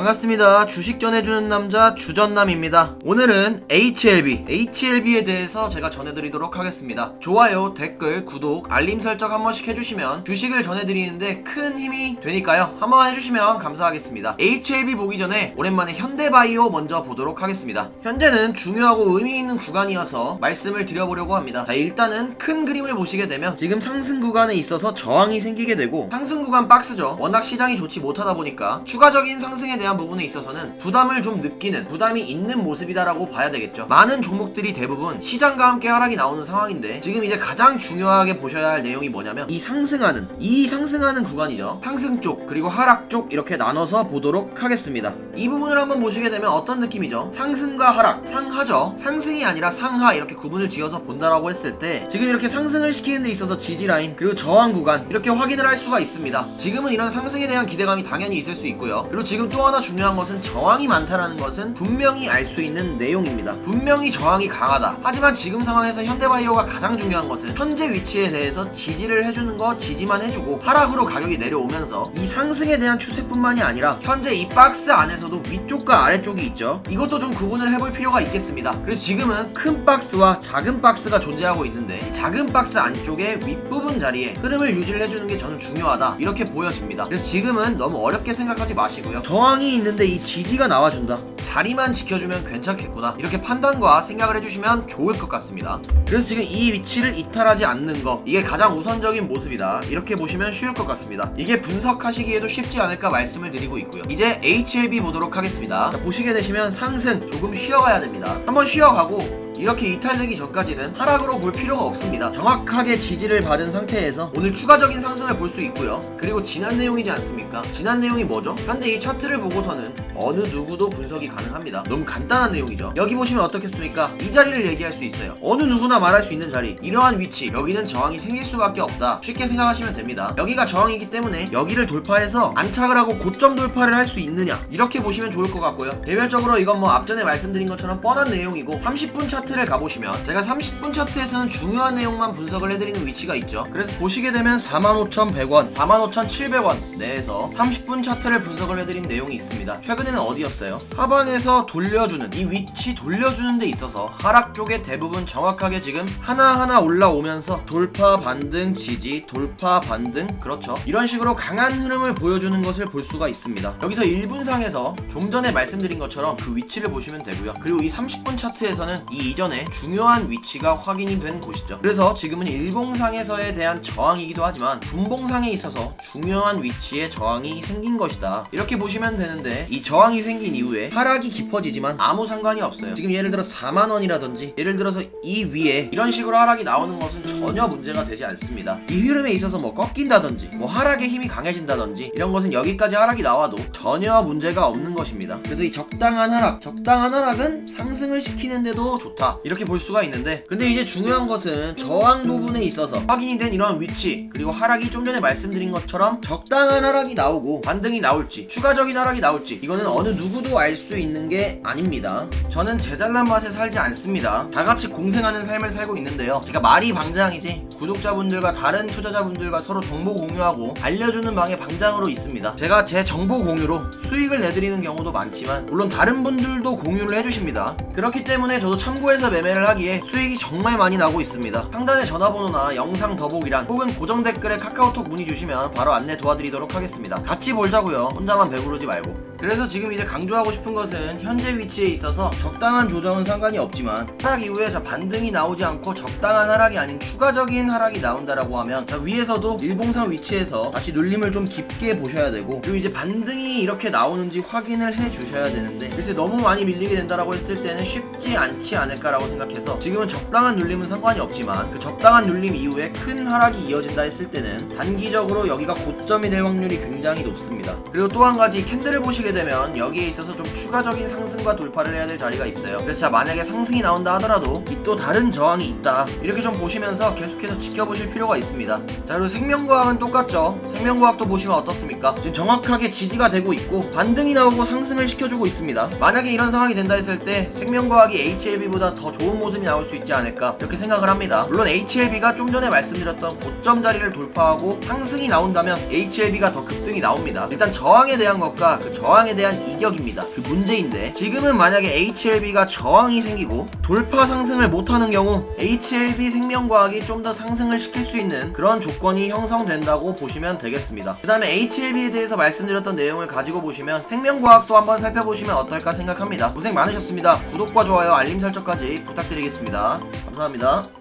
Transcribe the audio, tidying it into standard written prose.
반갑습니다. 주식 전해주는 남자 주전남입니다. 오늘은 HLB에 대해서 제가 전해드리도록 하겠습니다. 좋아요, 댓글, 구독, 알림 설정 한 번씩 해주시면 주식을 전해드리는데 큰 힘이 되니까요. 한 번만 해주시면 감사하겠습니다. HLB 보기 전에 오랜만에 현대바이오 먼저 보도록 하겠습니다. 현재는 중요하고 의미 있는 구간이어서 말씀을 드려보려고 합니다. 자, 일단은 큰 그림을 보시게 되면 지금 상승 구간에 있어서 저항이 생기게 되고 상승 구간 박스죠. 워낙 시장이 좋지 못하다 보니까 추가적인 상승에 대한 부분에 있어서는 부담을 좀 느끼는, 부담이 있는 모습이다라고 봐야 되겠죠. 많은 종목들이 대부분 시장과 함께 하락이 나오는 상황인데 지금 이제 가장 중요하게 보셔야 할 내용이 뭐냐면 이 상승하는 구간이죠. 상승 쪽 그리고 하락 쪽 이렇게 나눠서 보도록 하겠습니다. 이 부분을 한번 보시게 되면 어떤 느낌이죠? 상승과 하락, 상하죠. 상승이 아니라 상하 이렇게 구분을 지어서 본다라고 했을 때 지금 이렇게 상승을 시키는 데 있어서 지지라인 그리고 저항 구간 이렇게 확인을 할 수가 있습니다. 지금은 이런 상승에 대한 기대감이 당연히 있을 수 있고요. 그리고 지금 또 하나 중요한 것은 저항이 많다라는 것은 분명히 알 수 있는 내용입니다. 분명히 저항이 강하다. 하지만 지금 상황에서 현대바이오가 가장 중요한 것은 현재 위치에 대해서 지지를 해주는 거 지지만 해주고 하락으로 가격이 내려오면서 이 상승에 대한 추세뿐만이 아니라 현재 이 박스 안에서도 위쪽과 아래쪽이 있죠. 이것도 좀 구분을 해볼 필요가 있겠습니다. 그래서 지금은 큰 박스와 작은 박스가 존재하고 있는데 작은 박스 안쪽의 윗부분 자리에 흐름을 유지를 해주는 게 저는 중요하다 이렇게 보여집니다. 그래서 지금은 너무 어렵게 생각하지 마시고요. 저항이 있는데 이 지지가 나와준다. 자리만 지켜주면 괜찮겠구나. 이렇게 판단과 생각을 해주시면 좋을 것 같습니다. 그래서 지금 이 위치를 이탈하지 않는 거 이게 가장 우선적인 모습이다. 이렇게 보시면 쉬울 것 같습니다. 이게 분석하시기에도 쉽지 않을까 말씀을 드리고 있고요. 이제 HLB 보도록 하겠습니다. 자, 보시게 되시면 상승 조금 쉬어가야 됩니다. 한번 쉬어가고 이렇게 이탈되기 전까지는 하락으로 볼 필요가 없습니다. 정확하게 지지를 받은 상태에서 오늘 추가적인 상승을 볼 수 있고요. 그리고 지난 내용이지 않습니까? 지난 내용이 뭐죠? 현재 이 차트를 보고서는 어느 누구도 분석이 가능합니다. 너무 간단한 내용이죠. 여기 보시면 어떻겠습니까? 이 자리를 얘기할 수 있어요. 어느 누구나 말할 수 있는 자리, 이러한 위치, 여기는 저항이 생길 수밖에 없다. 쉽게 생각하시면 됩니다. 여기가 저항이기 때문에 여기를 돌파해서 안착을 하고 고점 돌파를 할 수 있느냐, 이렇게 보시면 좋을 것 같고요. 개별적으로 이건 뭐 앞전에 말씀드린 것처럼 뻔한 내용이고 30분 차트를 가보시면 제가 30분 차트에서는 중요한 내용만 분석을 해드리는 위치가 있죠. 그래서 보시게 되면 45,100원, 45,700원 내에서 30분 차트를 분석을 해드린 내용이 있습니다. 최근에는 어디였어요? 하방에서 돌려주는, 이 위치 돌려주는 데 있어서 하락 쪽에 대부분 정확하게 지금 하나하나 올라오면서 돌파 반등 지지, 돌파 반등, 그렇죠. 이런 식으로 강한 흐름을 보여주는 것을 볼 수가 있습니다. 여기서 1분상에서 좀 전에 말씀드린 것처럼 그 위치를 보시면 되고요. 그리고 이 30분 차트에서는 이 이전에 중요한 위치가 확인이 된 곳이죠. 그래서 지금은 일봉상에서에 대한 저항이기도 하지만 분봉상에 있어서 중요한 위치에 저항이 생긴 것이다. 이렇게 보시면 되는데 이 저항이 생긴 이후에 하락이 깊어지지만 아무 상관이 없어요. 지금 예를 들어 4만원이라든지 예를 들어서 이 위에 이런 식으로 하락이 나오는 것은 전혀 문제가 되지 않습니다. 이 흐름에 있어서 뭐 꺾인다든지 뭐 하락의 힘이 강해진다든지 이런 것은 여기까지 하락이 나와도 전혀 문제가 없는 것입니다. 그래서 이 적당한 하락은 상승을 시키는데도 좋다. 이렇게 볼 수가 있는데 근데 이제 중요한 것은 저항 부분에 있어서 확인이 된 이러한 위치 그리고 하락이 좀 전에 말씀드린 것처럼 적당한 하락이 나오고 반등이 나올지 추가적인 하락이 나올지 이거는 어느 누구도 알 수 있는 게 아닙니다. 저는 제잘난 맛에 살지 않습니다. 다같이 공생하는 삶을 살고 있는데요. 제가 말이 방장이지 구독자분들과 다른 투자자분들과 서로 정보 공유하고 알려주는 방의 방장으로 있습니다. 제가 제 정보 공유로 수익을 내드리는 경우도 많지만 물론 다른 분들도 공유를 해주십니다. 그렇기 때문에 저도 참고해서 매매를 하기에 수익이 정말 많이 나고 있습니다. 상단에 전화번호나 영상 더보기란 혹은 고정 댓글에 카카오톡 문의 주시면 바로 안내 도와드리도록 하겠습니다. 같이 벌자고요. 혼자만 배부르지 말고. 그래서 지금 이제 강조하고 싶은 것은 현재 위치에 있어서 적당한 조정은 상관이 없지만 하락 이후에 반등이 나오지 않고 적당한 하락이 아닌 추가적인 하락이 나온다라고 하면 위에서도 일봉상 위치에서 다시 눌림을 좀 깊게 보셔야 되고 그리고 이제 반등이 이렇게 나오는지 확인을 해 주셔야 되는데 글쎄 너무 많이 밀리게 된다라고 했을 때는 쉽지 않지 않을까라고 생각해서 지금은 적당한 눌림은 상관이 없지만 그 적당한 눌림 이후에 큰 하락이 이어진다 했을 때는 단기적으로 여기가 고점이 될 확률이 굉장히 높습니다. 그리고 또 한 가지 캔들을 보시게 되면 여기에 있어서 좀 추가적인 상승과 돌파를 해야 될 자리가 있어요. 그래서 만약에 상승이 나온다 하더라도 이 또 다른 저항이 있다 이렇게 좀 보시면서 계속해서 지켜보실 필요가 있습니다. 자, 그리고 생명과학은 똑같죠. 생명과학도 보시면 어떻습니까? 지금 정확하게 지지가 되고 있고 반등이 나오고 상승을 시켜주고 있습니다. 만약에 이런 상황이 된다 했을 때 생명과학이 HLB보다 더 좋은 모습이 나올 수 있지 않을까 이렇게 생각을 합니다. 물론 HLB가 좀 전에 말씀드렸던 고점 자리를 돌파하고 상승이 나온다면 HLB가 더 급등이 나옵니다. 일단 저항에 대한 것과 그 저항 저항에 대한 이격입니다. 그 문제인데 지금은 만약에 HLB가 저항이 생기고 돌파 상승을 못하는 경우 HLB 생명과학이 좀 더 상승을 시킬 수 있는 그런 조건이 형성된다고 보시면 되겠습니다. 그 다음에 HLB에 대해서 말씀드렸던 내용을 가지고 보시면 생명과학도 한번 살펴보시면 어떨까 생각합니다. 고생 많으셨습니다. 구독과 좋아요, 알림 설정까지 부탁드리겠습니다. 감사합니다.